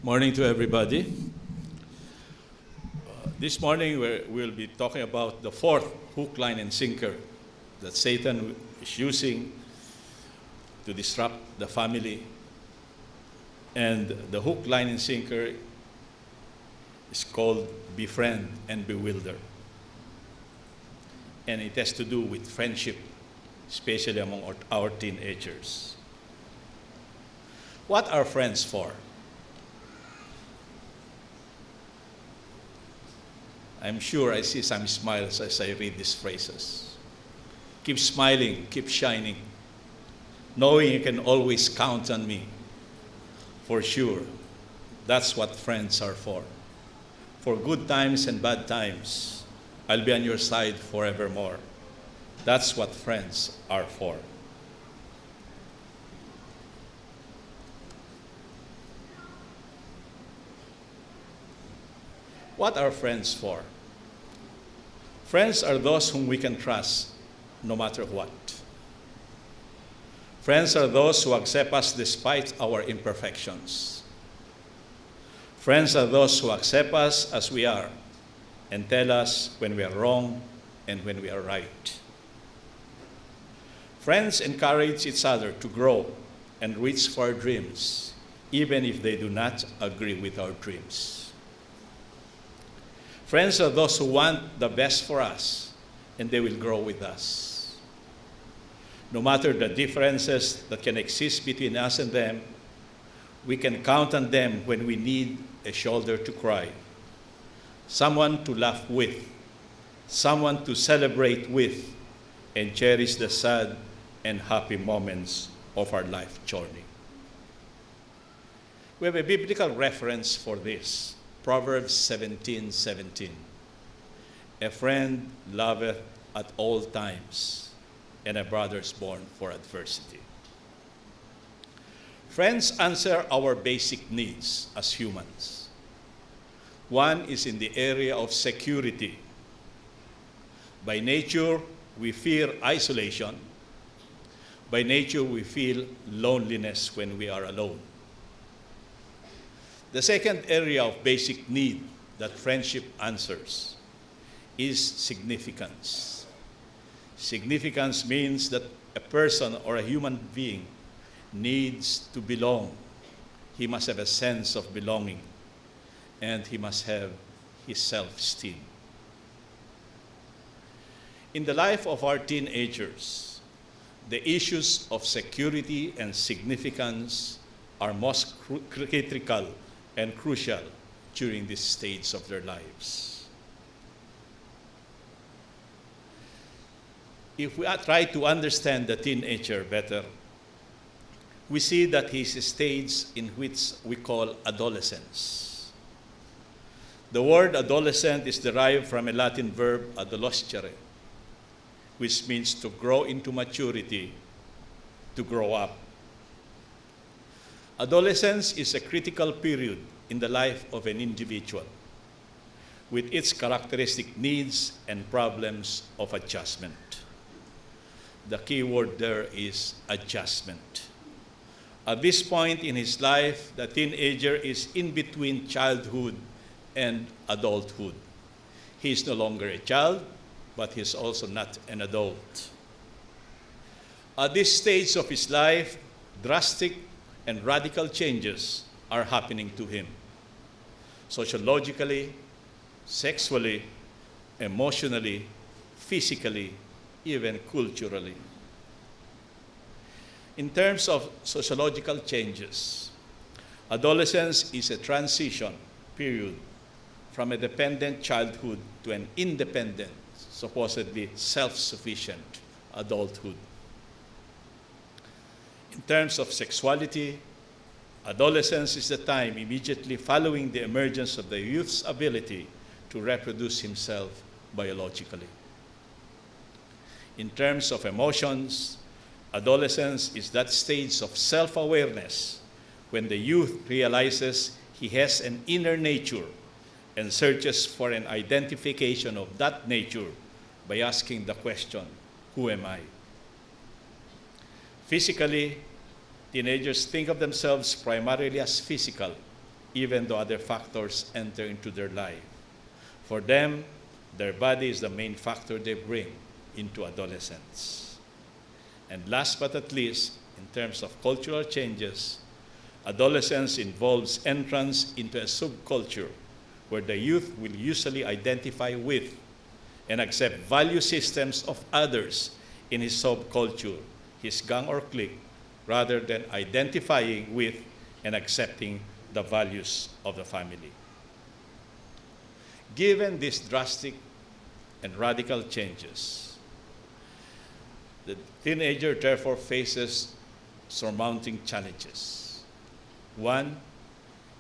Morning to everybody. This morning we'll be talking about the fourth hook, line, and sinker that Satan is using to disrupt the family. And the hook, line, and sinker is called befriend and bewilder. And it has to do with friendship, especially among our teenagers. What are friends for? I'm sure I see some smiles as I read these phrases. Keep smiling, keep shining, knowing you can always count on me. For sure, that's what friends are for. For good times and bad times, I'll be on your side forevermore. That's what friends are for. What are friends for? Friends are those whom we can trust no matter what. Friends are those who accept us despite our imperfections. Friends are those who accept us as we are and tell us when we are wrong and when we are right. Friends encourage each other to grow and reach for our dreams, even if they do not agree with our dreams. Friends are those who want the best for us, and they will grow with us. No matter the differences that can exist between us and them, we can count on them when we need a shoulder to cry, someone to laugh with, someone to celebrate with, and cherish the sad and happy moments of our life journey. We have a biblical reference for this. Proverbs 17:17. A friend loveth at all times, and a brother is born for adversity. Friends answer our basic needs as humans. One is in the area of security. By nature, we fear isolation. By nature, we feel loneliness when we are alone. The second area of basic need that friendship answers is significance. Significance means that a person or a human being needs to belong. He must have a sense of belonging, and he must have his self-esteem. In the life of our teenagers, the issues of security and significance are most critical and crucial during this stage of their lives. If we try to understand the teenager better, we see that he's a stage in which we call adolescence. The word adolescent is derived from a Latin verb adolescere, which means to grow into maturity, to grow up. Adolescence is a critical period in the life of an individual, with its characteristic needs and problems of adjustment. The key word there is adjustment. At this point in his life, the teenager is in between childhood and adulthood. He is no longer a child, but he is also not an adult. At this stage of his life, drastic and radical changes are happening to him, sociologically, sexually, emotionally, physically, even culturally. In terms of sociological changes, adolescence is a transition period from a dependent childhood to an independent, supposedly self-sufficient adulthood. In terms of sexuality, adolescence is the time immediately following the emergence of the youth's ability to reproduce himself biologically. In terms of emotions, adolescence is that stage of self-awareness when the youth realizes he has an inner nature and searches for an identification of that nature by asking the question, who am I? Physically, teenagers think of themselves primarily as physical, even though other factors enter into their life. For them, their body is the main factor they bring into adolescence. And last but not least, in terms of cultural changes, adolescence involves entrance into a subculture where the youth will usually identify with and accept value systems of others in his subculture, his gang or clique, rather than identifying with and accepting the values of the family. Given these drastic and radical changes, the teenager therefore faces surmounting challenges. One,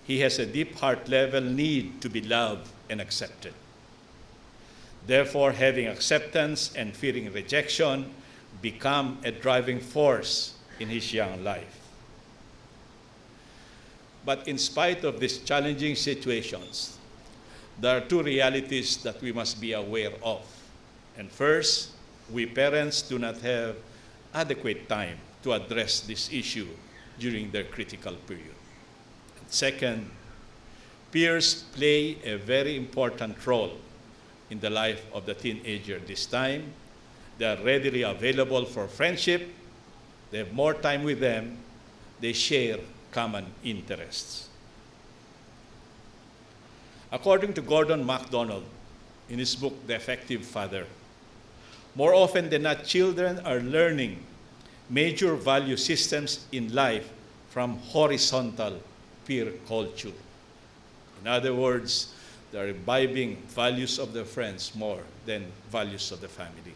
he has a deep heart-level need to be loved and accepted. Therefore, having acceptance and fearing rejection become a driving force in his young life. But in spite of these challenging situations, there are two realities that we must be aware of. And first, we parents do not have adequate time to address this issue during their critical period. And second, peers play a very important role in the life of the teenager this time. They are readily available for friendship. They have more time with them. They share common interests. According to Gordon MacDonald, in his book, The Effective Father, more often than not, children are learning major value systems in life from horizontal peer culture. In other words, they are imbibing values of their friends more than values of the family.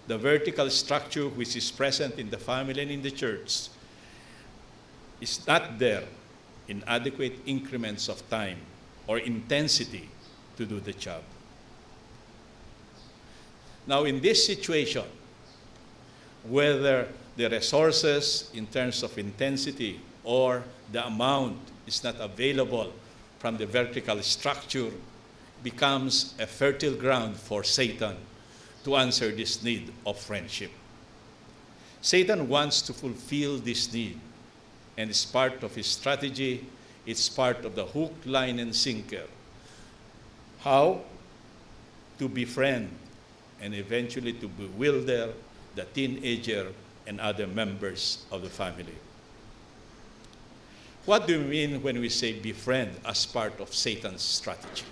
The vertical structure which is present in the family and in the church is not there in adequate increments of time or intensity to do the job. Now, in this situation, whether the resources in terms of intensity or the amount is not available from the vertical structure, becomes a fertile ground for Satan to answer this need of friendship. Satan wants to fulfill this need, and it's part of his strategy. It's part of the hook, line, and sinker. How to befriend and eventually to bewilder the teenager and other members of the family. What do we mean when we say befriend as part of Satan's strategy?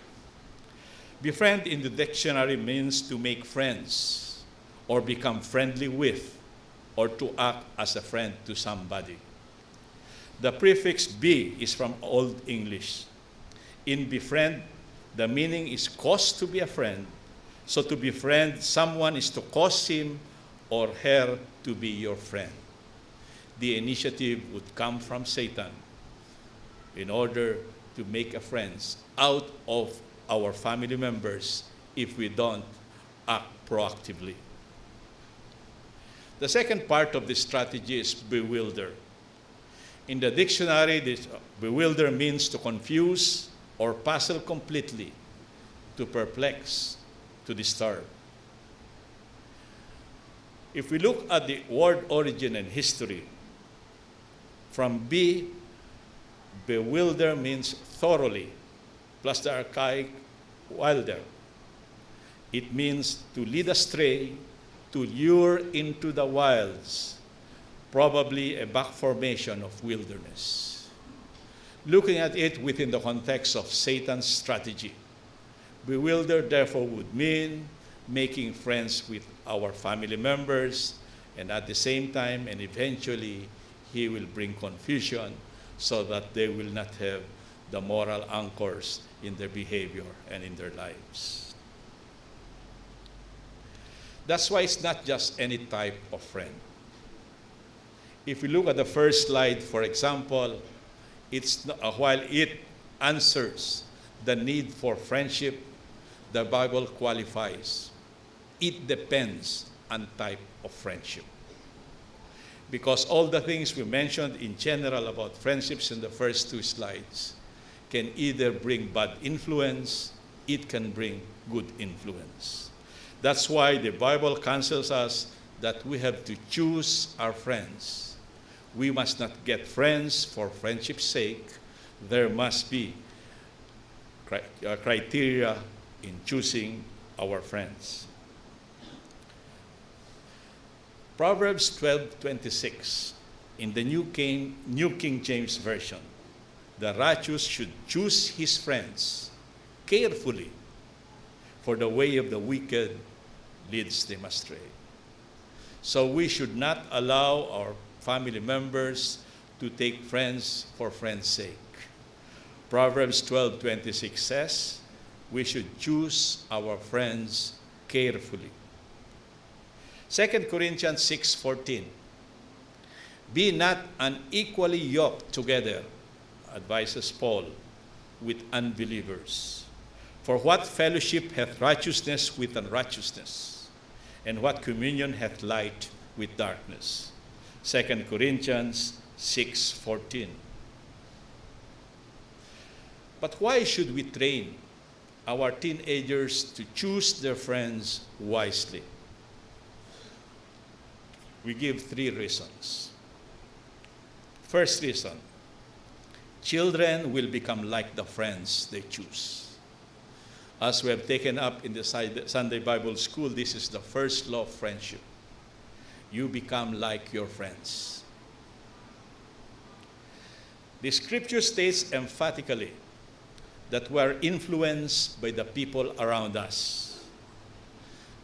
Befriend in the dictionary means to make friends or become friendly with or to act as a friend to somebody. The prefix be is from Old English. In befriend, the meaning is cause to be a friend. So to befriend someone is to cause him or her to be your friend. The initiative would come from Satan in order to make a friends out of our family members if we don't act proactively. The second part of this strategy is bewilder. In the dictionary, this bewilder means to confuse or puzzle completely, to perplex, to disturb. If we look at the word origin and history, from bewilder means thoroughly, plus the archaic wilder. It means to lead astray, to lure into the wilds, probably a back formation of wilderness. Looking at it within the context of Satan's strategy, bewilder therefore would mean making friends with our family members, and at the same time and eventually he will bring confusion so that they will not have the moral anchors in their behavior and in their lives. That's why it's not just any type of friend. If we look at the first slide, for example, while it answers the need for friendship, the Bible qualifies. It depends on type of friendship. Because all the things we mentioned in general about friendships in the first two slides can either bring bad influence, it can bring good influence. That's why the Bible counsels us that we have to choose our friends. We must not get friends for friendship's sake, there must be criteria in choosing our friends. Proverbs 12:26 in the New King James Version. The righteous should choose his friends carefully, for the way of the wicked leads them astray. So we should not allow our family members to take friends for friends' sake. Proverbs 12:26 says, we should choose our friends carefully. 2 Corinthians 6:14, be not unequally yoked together, advises Paul, with unbelievers. For what fellowship hath righteousness with unrighteousness? And what communion hath light with darkness? 2 Corinthians 6:14. But why should we train our teenagers to choose their friends wisely? We give 3 reasons. First reason, children will become like the friends they choose. As we have taken up in the Sunday Bible School, this is the first law of friendship. You become like your friends. The scripture states emphatically that we are influenced by the people around us.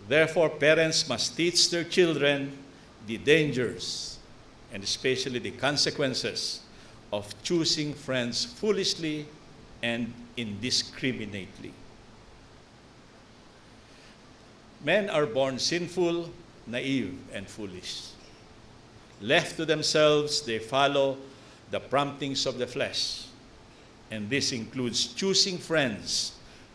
Therefore, parents must teach their children the dangers and especially the consequences of choosing friends foolishly and indiscriminately. Men are born sinful, naive, and foolish. Left to themselves, they follow the promptings of the flesh. And this includes choosing friends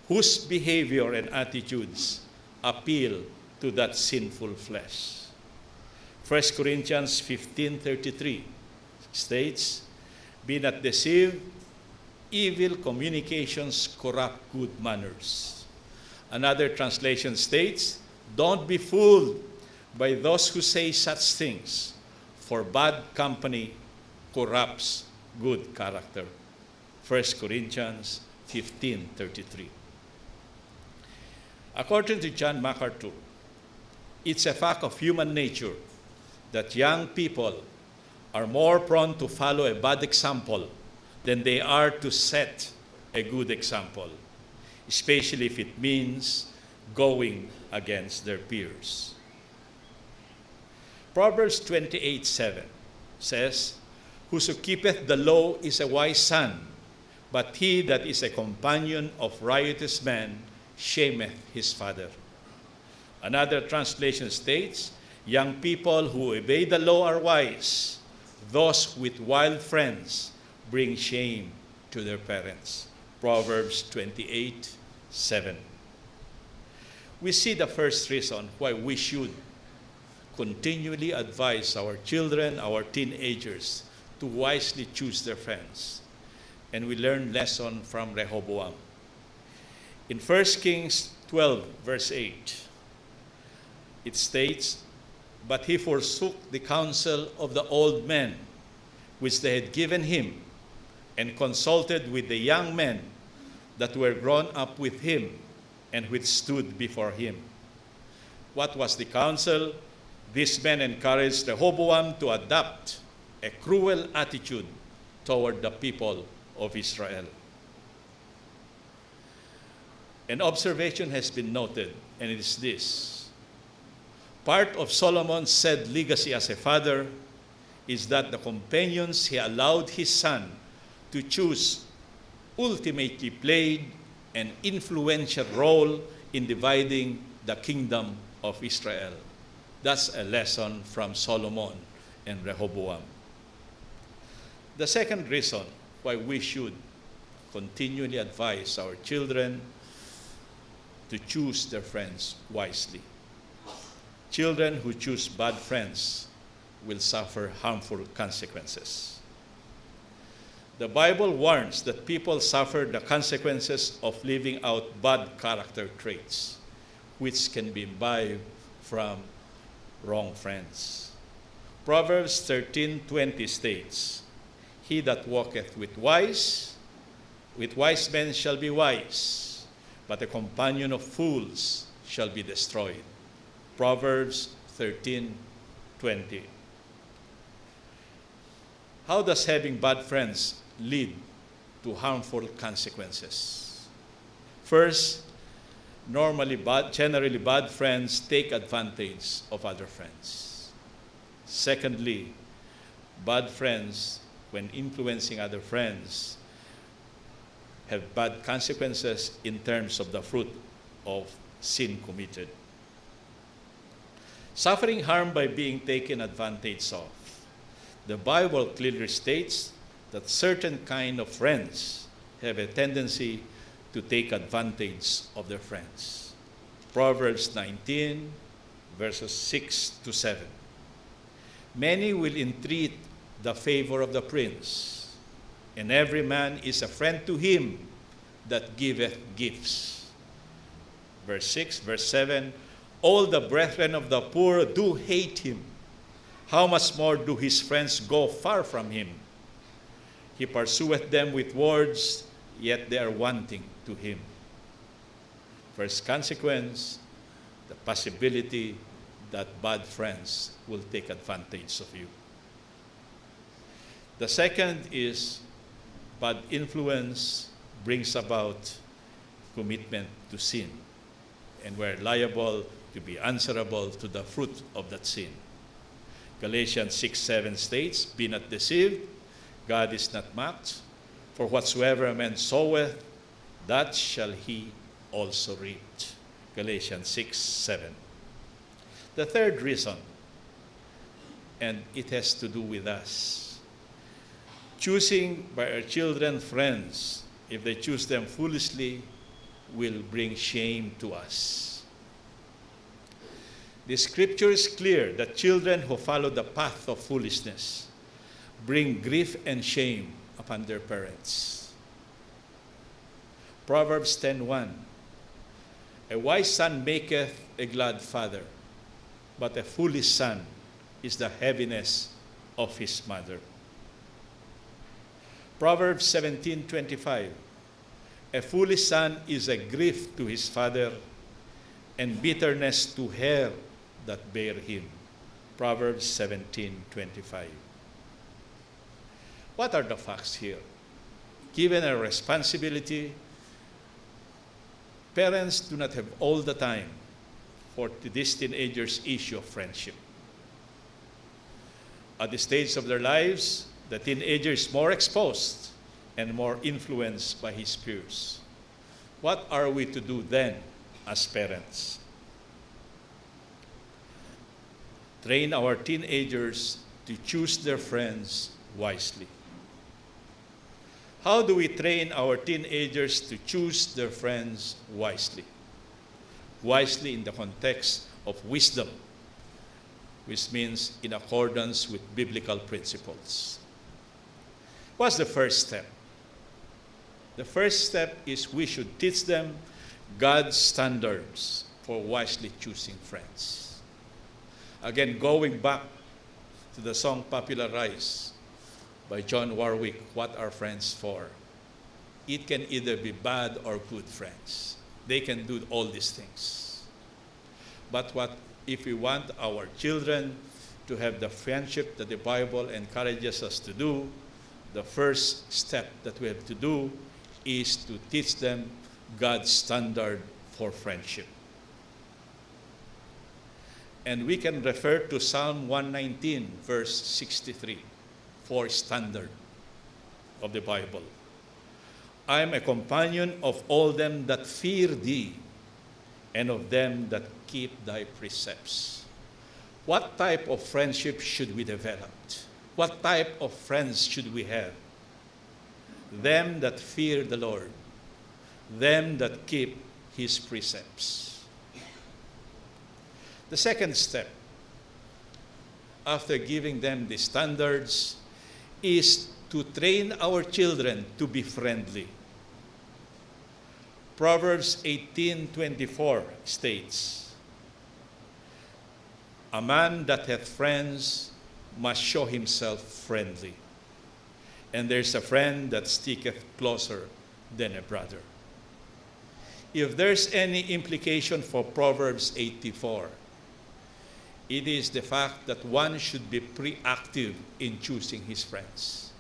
whose behavior and attitudes appeal to that sinful flesh. 1 Corinthians 15:33 states, be not deceived, evil communications corrupt good manners. Another translation states, don't be fooled by those who say such things, for bad company corrupts good character. 1 Corinthians 15:33. According to John MacArthur, it's a fact of human nature that young people are more prone to follow a bad example than they are to set a good example, especially if it means going against their peers. Proverbs 28:7 says, whoso keepeth the law is a wise son, but he that is a companion of riotous men shameth his father. Another translation states, young people who obey the law are wise. Those with wild friends bring shame to their parents. Proverbs 28:7. We see the first reason why we should continually advise our children, our teenagers, to wisely choose their friends. And we learn lesson from Rehoboam. In 1 Kings 12, verse 8, it states, but he forsook the counsel of the old men, which they had given him, and consulted with the young men that were grown up with him, and which stood before him. What was the counsel? These men encouraged Rehoboam to adopt a cruel attitude toward the people of Israel. An observation has been noted, and it is this. Part of Solomon's said legacy as a father is that the companions he allowed his son to choose ultimately played an influential role in dividing the kingdom of Israel. That's a lesson from Solomon and Rehoboam. The second reason why we should continually advise our children to choose their friends wisely. Children who choose bad friends will suffer harmful consequences. The Bible warns that people suffer the consequences of living out bad character traits, which can be imbibed from wrong friends. Proverbs 13:20 states, he that walketh with wise With wise men shall be wise, but a companion of fools shall be destroyed. Proverbs 13:20. How does having bad friends lead to harmful consequences? First, generally bad friends take advantage of other friends. Secondly, bad friends, when influencing other friends, have bad consequences in terms of the fruit of sin committed. Suffering harm by being taken advantage of. The Bible clearly states that certain kind of friends have a tendency to take advantage of their friends. Proverbs 19, verses 6 to 7. Many will entreat the favor of the prince, and every man is a friend to him that giveth gifts. Verse 6, verse 7, all the brethren of the poor do hate him. How much more do his friends go far from him? He pursueth them with words, yet they are wanting to him. First consequence, the possibility that bad friends will take advantage of you. The second is bad influence brings about commitment to sin, and we're liable to be answerable to the fruit of that sin. Galatians 6:7 states, be not deceived, God is not mocked, for whatsoever a man soweth, that shall he also reap. Galatians 6:7. The third reason, and it has to do with us. Choosing by our children friends, if they choose them foolishly, will bring shame to us. The scripture is clear that children who follow the path of foolishness bring grief and shame upon their parents. Proverbs 10:1. A wise son maketh a glad father, but a foolish son is the heaviness of his mother. Proverbs 17:25. A foolish son is a grief to his father, and bitterness to her that bare him. Proverbs 17:25. What are the facts here? Given a responsibility, parents do not have all the time for this teenager's issue of friendship. At the stage of their lives, the teenager is more exposed and more influenced by his peers. What are we to do then as parents? Train our teenagers to choose their friends wisely. How do we train our teenagers to choose their friends wisely? Wisely in the context of wisdom, which means in accordance with biblical principles. What's the first step? The first step is we should teach them God's standards for wisely choosing friends. Again, going back to the song popularized by John Warwick, What Are Friends For? It can either be bad or good friends. They can do all these things. But what if we want our children to have the friendship that the Bible encourages us to do, the first step that we have to do is to teach them God's standard for friendship. And we can refer to Psalm 119, verse 63, for standard of the Bible. I am a companion of all them that fear thee, and of them that keep thy precepts. What type of friendship should we develop? What type of friends should we have? Them that fear the Lord, them that keep his precepts. The second step, after giving them the standards, is to train our children to be friendly. Proverbs 18:24 states, a man that hath friends must show himself friendly, and there's a friend that sticketh closer than a brother. If there's any implication for Proverbs 84, it is the fact that one should be proactive in choosing his friends.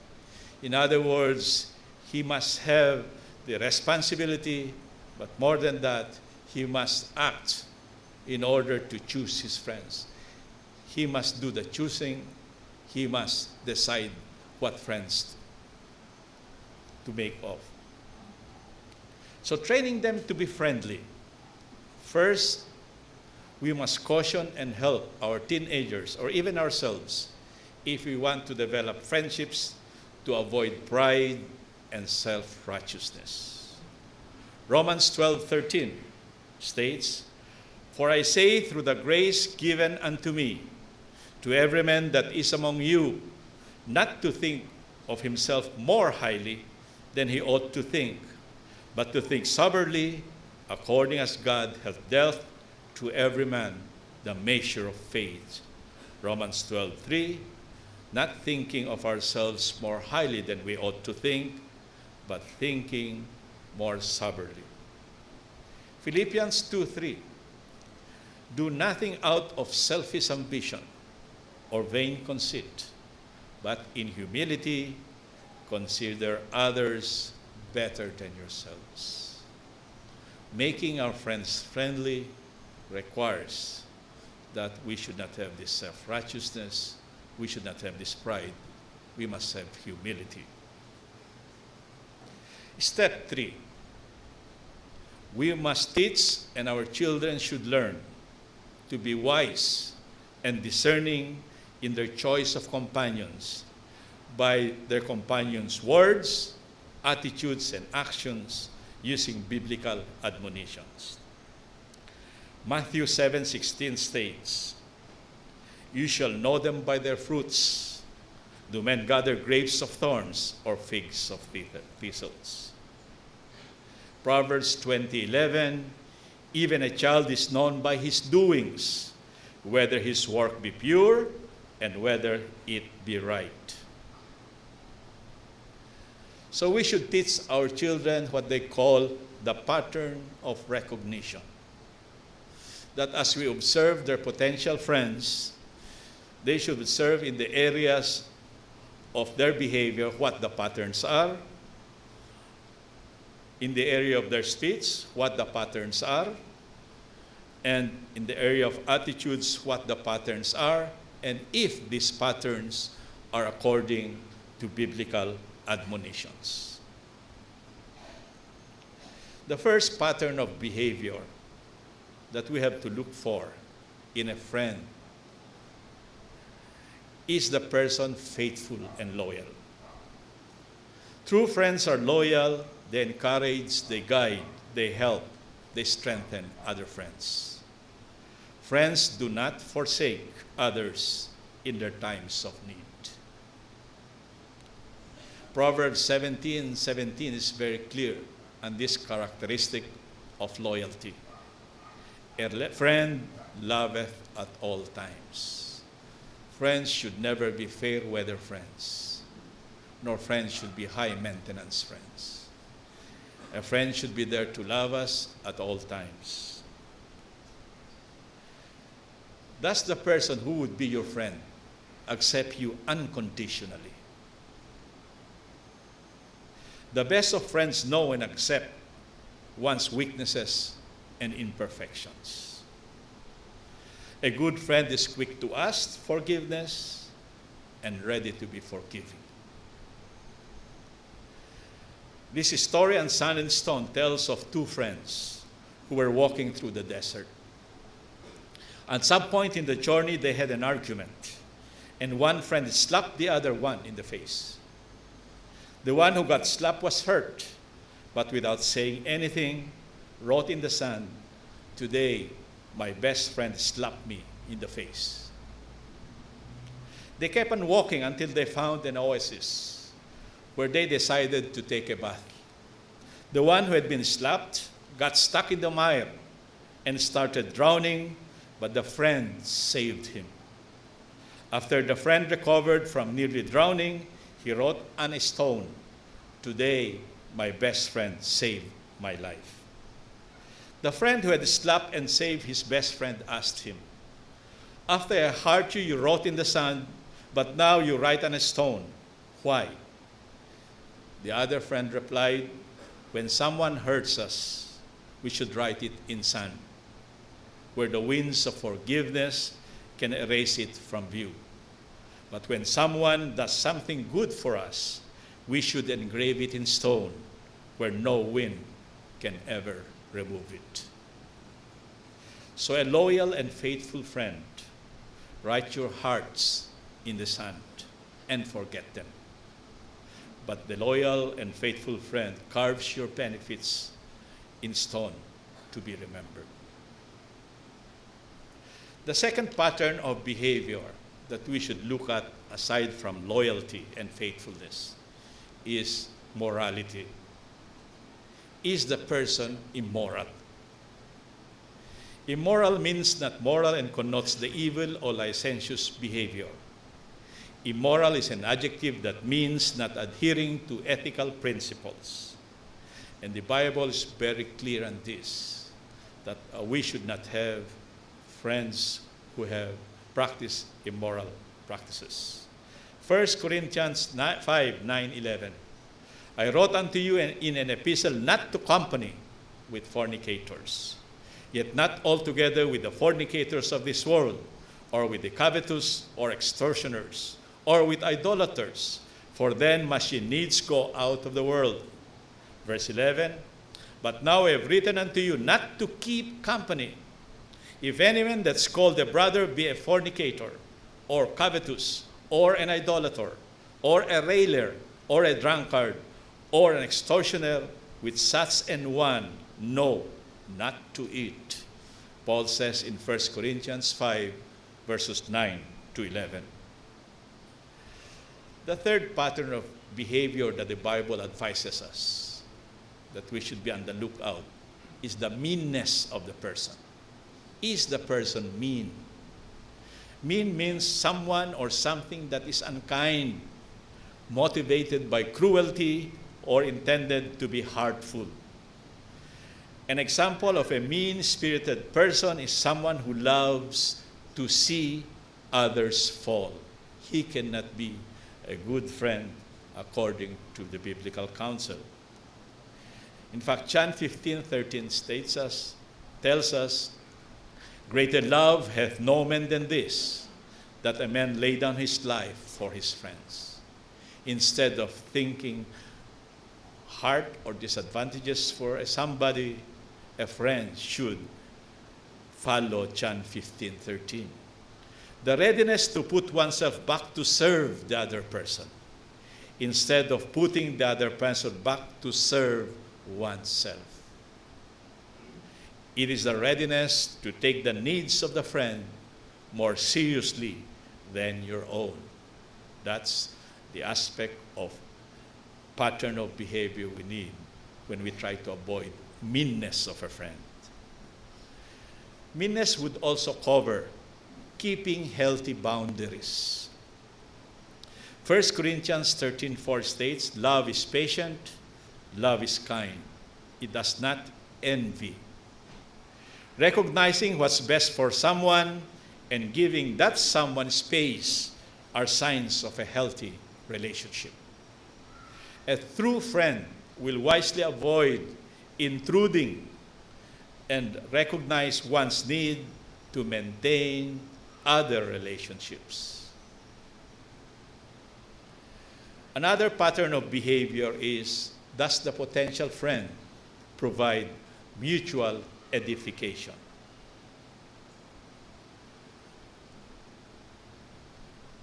In other words, he must have the responsibility, but more than that, he must act in order to choose his friends. He must do the choosing. He must decide what friends to make of. So training them to be friendly. First, we must caution and help our teenagers or even ourselves if we want to develop friendships to avoid pride and self-righteousness. Romans 12:13 states, "For I say through the grace given unto me, to every man that is among you, not to think of himself more highly than he ought to think, but to think soberly, according as God hath dealt to every man the measure of faith." Romans 12:3, not thinking of ourselves more highly than we ought to think, but thinking more soberly. Philippians 2:3, do nothing out of selfish ambition or vain conceit, but in humility consider others better than yourselves. Making our friends friendly requires that we should not have this self-righteousness, we should not have this pride, we must have humility. Step 3, we must teach and our children should learn to be wise and discerning in their choice of companions by their companions' words, attitudes, and actions using biblical admonitions. Matthew 7:16 states, "You shall know them by their fruits. Do men gather grapes of thorns or figs of thistles?" Proverbs 20:11, "Even a child is known by his doings, whether his work be pure and whether it be right." So we should teach our children what they call the pattern of recognition. That as we observe their potential friends, they should observe in the areas of their behavior what the patterns are, in the area of their speech, what the patterns are, and in the area of attitudes, what the patterns are, and if these patterns are according to biblical admonitions. The first pattern of behavior that we have to look for in a friend is the person faithful and loyal. True friends are loyal, they encourage, they guide, they help, they strengthen other friends. Friends do not forsake others in their times of need. Proverbs 17:17 is very clear on this characteristic of loyalty. A friend loveth at all times. Friends should never be fair weather friends, nor friends should be high maintenance friends. A friend should be there to love us at all times. Does the person who would be your friend accept you unconditionally? The best of friends know and accept one's weaknesses and imperfections. A good friend is quick to ask forgiveness and ready to be forgiven. This story on Sand and Stone tells of two friends who were walking through the desert. At some point in the journey, they had an argument, and one friend slapped the other one in the face. The one who got slapped was hurt, but without saying anything, wrote in the sand, "Today, my best friend slapped me in the face." They kept on walking until they found an oasis where they decided to take a bath. The one who had been slapped got stuck in the mire and started drowning, but the friend saved him. After the friend recovered from nearly drowning, he wrote on a stone, "Today, my best friend saved my life. The friend who had slapped and saved his best friend asked him, "After I hurt you, you wrote in the sand, but now you write on a stone. Why?" The other friend replied, "When someone hurts us, we should write it in sand, where the winds of forgiveness can erase it from view. But when someone does something good for us, we should engrave it in stone, where no wind can ever remove it." So a loyal and faithful friend, write your hearts in the sand and forget them. But the loyal and faithful friend carves your benefits in stone to be remembered. The second pattern of behavior that we should look at, aside from loyalty and faithfulness, is morality. Is the person immoral? Immoral means not moral and connotes the evil or licentious behavior. Immoral is an adjective that means not adhering to ethical principles. And the Bible is very clear on this, that we should not have friends who have practiced immoral practices. 1 Corinthians 5, 9, 11. I wrote unto you in an epistle not to company with fornicators, yet not altogether with the fornicators of this world, or with the covetous or extortioners, or with idolaters, for then must ye needs go out of the world. Verse 11, but now I have written unto you not to keep company. If any man that's called a brother be a fornicator, or covetous, or an idolater, or a railer, or a drunkard, or an extortioner, with such an one, no, not to eat. Paul says in 1 Corinthians 5, verses 9 to 11. The third pattern of behavior that the Bible advises us that we should be on the lookout is the meanness of the person. Is the person mean? Mean means someone or something that is unkind, motivated by cruelty, or intended to be hurtful. An example of a mean-spirited person is someone who loves to see others fall. He cannot be a good friend according to the biblical counsel. In fact, John 15:13 tells us, greater love hath no man than this, that a man lay down his life for his friends. Instead of thinking hard or disadvantages for somebody, a friend should follow John 15:13. The readiness to put oneself back to serve the other person, instead of putting the other person back to serve oneself. It is the readiness to take the needs of the friend more seriously than your own. That's the aspect of pattern of behavior we need when we try to avoid meanness of a friend. Meanness would also cover keeping healthy boundaries. 1 Corinthians 13:4 states, love is patient, love is kind. It does not envy. Recognizing what's best for someone and giving that someone space are signs of a healthy relationship. A true friend will wisely avoid intruding and recognize one's need to maintain other relationships. Another pattern of behavior is, does the potential friend provide mutual edification?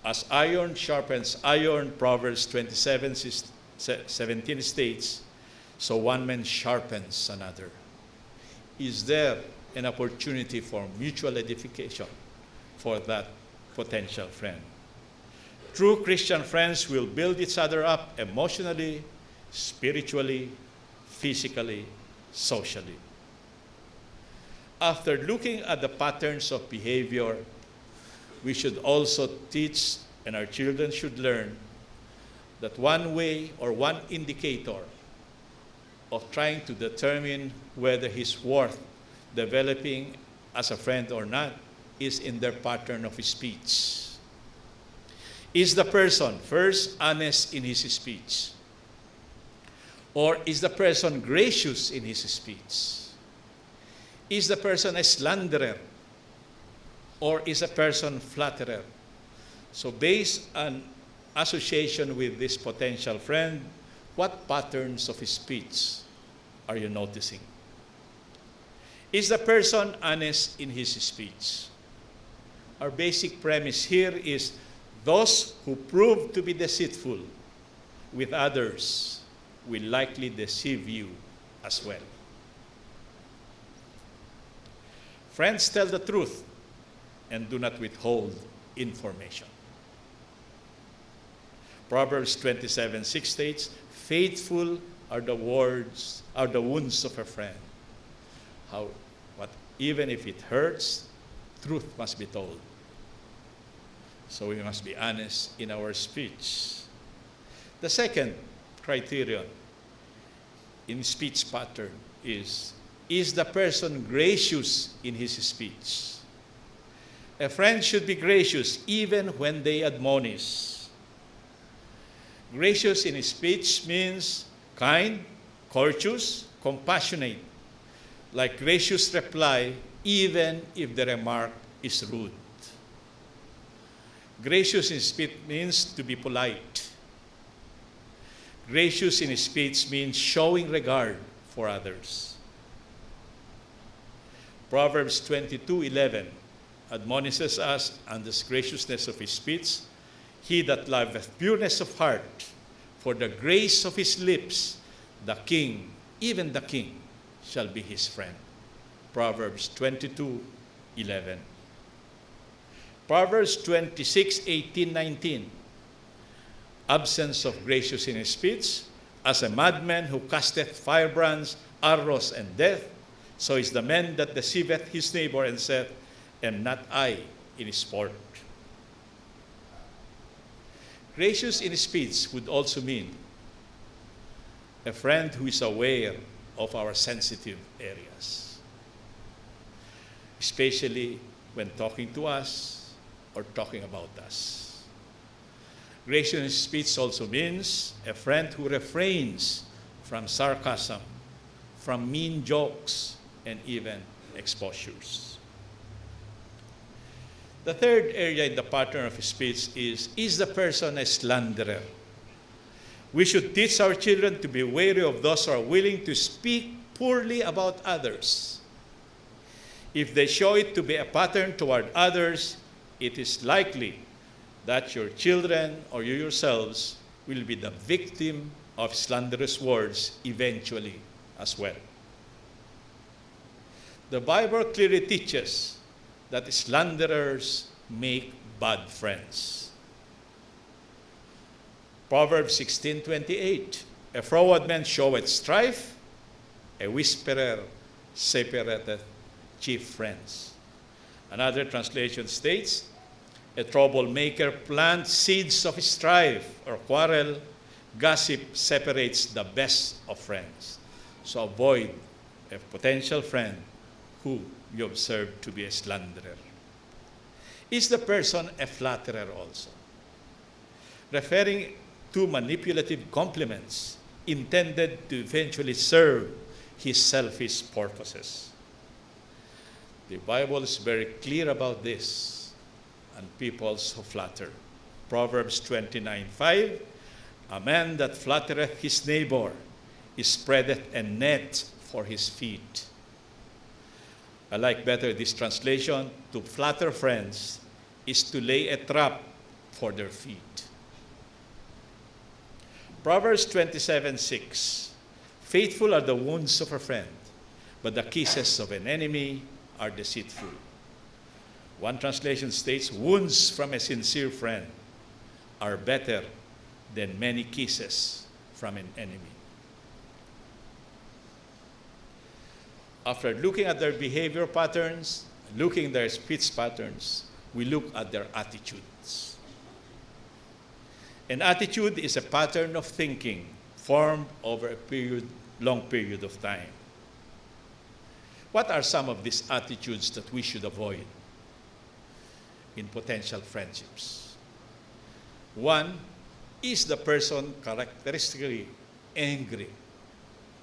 As iron sharpens iron, Proverbs 27:17 states, so one man sharpens another. Is there an opportunity for mutual edification for that potential friend? True Christian friends will build each other up emotionally, spiritually, physically, socially. After looking at the patterns of behavior, we should also teach, and our children should learn, that one way or one indicator of trying to determine whether he's worth developing as a friend or not is in their pattern of speech. Is the person first honest in his speech? Or is the person gracious in his speech? Is the person a slanderer? Or is a person flatterer? So based on association with this potential friend, what patterns of speech are you noticing? Is the person honest in his speech? Our basic premise here is those who prove to be deceitful with others will likely deceive you as well. Friends tell the truth and do not withhold information. Proverbs 27:6 states, "Faithful are the wounds of a friend." Even if it hurts, truth must be told. So we must be honest in our speech. The second criterion in speech pattern is the person gracious in his speech? A friend should be gracious even when they admonish. Gracious in his speech means kind, courteous, compassionate, like gracious reply even if the remark is rude. Gracious in speech means to be polite. Gracious in speech means showing regard for others. Proverbs 22:11 admonishes us on this graciousness of his speech. He that loveth pureness of heart, for the grace of his lips, the king, even the king, shall be his friend. Proverbs 22:11. Proverbs 26:18-19. Absence of gracious in his speech, as a madman who casteth firebrands, arrows, and death, so is the man that deceiveth his neighbor and saith, "Am not I in sport?" Gracious in speech would also mean a friend who is aware of our sensitive areas, especially when talking to us or talking about us. Gracious in speech also means a friend who refrains from sarcasm, from mean jokes, and even exposures. The third area in the pattern of speech is the person a slanderer? We should teach our children to be wary of those who are willing to speak poorly about others. If they show it to be a pattern toward others, it is likely that your children or you yourselves will be the victim of slanderous words eventually as well. The Bible clearly teaches that slanderers make bad friends. Proverbs 16:28, a froward man showeth strife, a whisperer separateth chief friends. Another translation states, a troublemaker plants seeds of strife or quarrel, gossip separates the best of friends. So avoid a potential friend who you observe to be a slanderer. Is the person a flatterer also? Referring to manipulative compliments intended to eventually serve his selfish purposes. The Bible is very clear about this and peoples who flatter. Proverbs 29:5, a man that flattereth his neighbor, he spreadeth a net for his feet. I like better this translation, to flatter friends is to lay a trap for their feet. Proverbs 27:6, faithful are the wounds of a friend, but the kisses of an enemy are deceitful. One translation states, wounds from a sincere friend are better than many kisses from an enemy. After looking at their behavior patterns, looking at their speech patterns, we look at their attitudes. An attitude is a pattern of thinking formed over a period long period of time. What are some of these attitudes that we should avoid in potential friendships? One, is the person characteristically angry?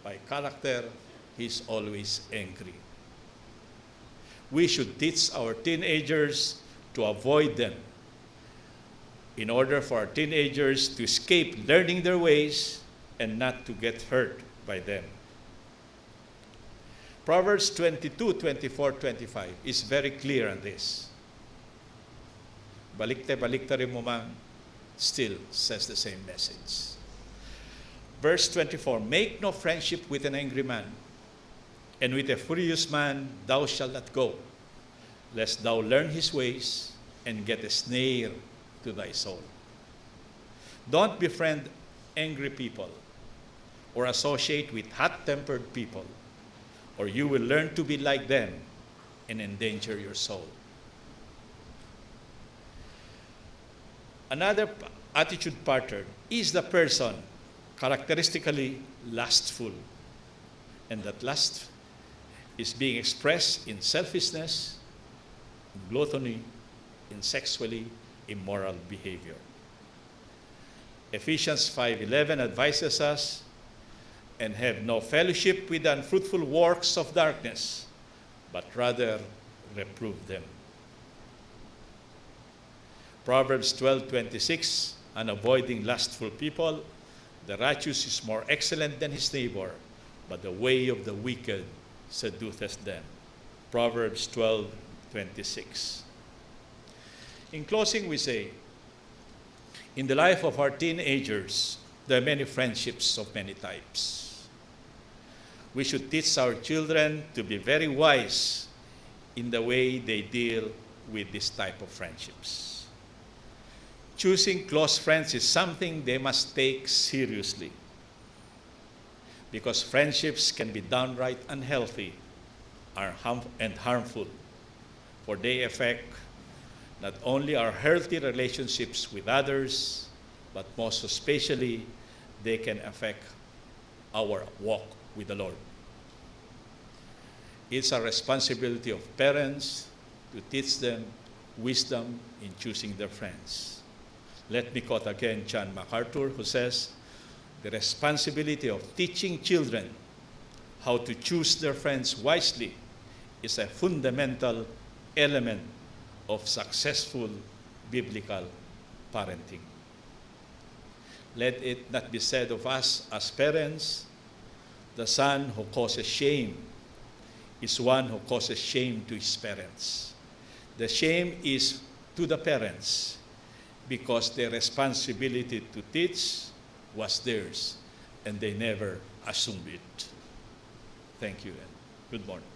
By character, he's always angry. We should teach our teenagers to avoid them in order for our teenagers to escape learning their ways and not to get hurt by them. Proverbs 22, 24, 25 is very clear on this. Balikte mo man, still says the same message. Verse 24, make no friendship with an angry man, and with a furious man thou shalt not go, lest thou learn his ways and get a snare to thy soul. Don't befriend angry people or associate with hot-tempered people, or you will learn to be like them and endanger your soul. Another attitude pattern is the person characteristically lustful, and that lust is being expressed in selfishness, in gluttony, in sexually immoral behavior. Ephesians 5:11 advises us, and have no fellowship with the unfruitful works of darkness, but rather reprove them. Proverbs 12:26, on avoiding lustful people, the righteous is more excellent than his neighbor, but the way of the wicked seduceth them. Proverbs 12:26. In closing, we say, in the life of our teenagers, there are many friendships of many types. We should teach our children to be very wise in the way they deal with this type of friendships. Choosing close friends is something they must take seriously, because friendships can be downright unhealthy and harmful, for they affect not only our healthy relationships with others, but most especially, they can affect our walk with the Lord. It's a responsibility of parents to teach them wisdom in choosing their friends. Let me quote again John MacArthur, who says, the responsibility of teaching children how to choose their friends wisely is a fundamental element of successful biblical parenting. Let it not be said of us as parents, the son who causes shame is one who causes shame to his parents. The shame is to the parents because their responsibility to teach was theirs and they never assumed it. Thank you and good morning.